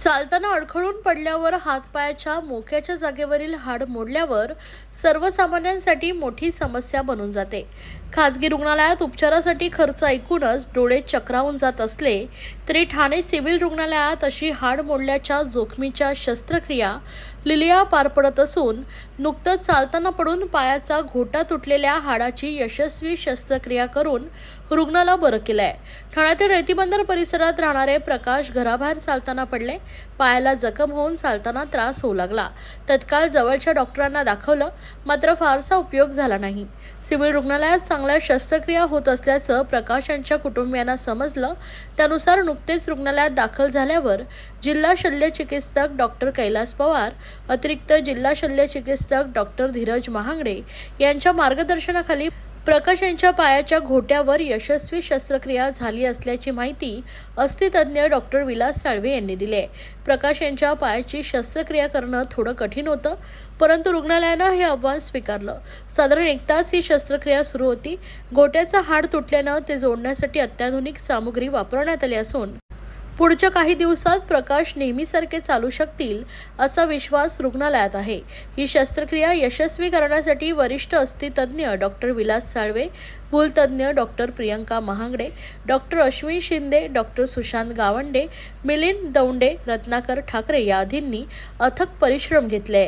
चालताना अडखळून पडल्यावर हातपायाच्या मोक्याच्या जागेवरील हाड मोडल्यावर सर्वसामान्यांसाठी मोठी समस्या बनून जाते। खासगी रुग्णालयात उपचारासाठी खर्च ऐकूनच डोळे चक्रावून जात असले तरी ठाणे सिव्हिल रुग्णालयात अशी हाड मोडल्याच्या जोखमीच्या शस्त्रक्रिया लिलिया पार पडत असून नुकतंच चालताना पडून पायाचा घोटा तुटलेल्या हाडाची यशस्वी शस्त्रक्रिया करून रुग्णाला बरं केलंय। ठाण्यातील रेतीबंदर परिसरात राहणारे प्रकाश घराबाहेर चालताना पडले। पायाला जखम होऊन चालताना त्रास होऊ लागला। तत्काळ जवळच्या डॉक्टरांना दाखवलं, मात्र फारसा उपयोग झाला नाही। सिव्हिल रुग्णालयात चांगल्या शस्त्रक्रिया होत असल्याचं प्रकाश यांच्या कुटुंबियांना समजलं। त्यानुसार नुकतेच रुग्णालयात दाखल झाल्यावर जिल्हा शल्य चिकित्सक डॉक्टर कैलास पवार, अतिरिक्त जिल्हा शल्य चिकित्सक डॉक्टर धीरज महांगडे यांच्या मार्गदर्शनाखाली प्रकाश यांच्या पायाच्या घोट्यावर यशस्वी शस्त्रक्रिया झाली असल्याची माहिती अस्थितज्ञ डॉक्टर विलास साळवे यांनी दिली आहे। प्रकाश यांच्या पायाची शस्त्रक्रिया करणं थोडं कठीण होतं, परंतु रुग्णालयानं हे आव्हान स्वीकारलं। साधारण 1 तास ही शस्त्रक्रिया सुरू होती। घोट्याचं हाड तुटल्यानं ते जोडण्यासाठी अत्याधुनिक सामुग्री वापरण्यात आली असून पुढच्या काही दिवसात प्रकाश नेहमीसारखे चालू शकतील असा विश्वास रुग्णालयात आहे। ही शस्त्रक्रिया यशस्वी करण्यासाठी वरिष्ठ अस्थितज्ञ डॉक्टर विलास साळवे, भूलतज्ञ doctor Priyanka Mahangade, doctor Ashwini Shinde, doctor Sushant Gawande, Milind Daunde, Ratnakar Thackeray या आदींनी अथक परिश्रम घेतले।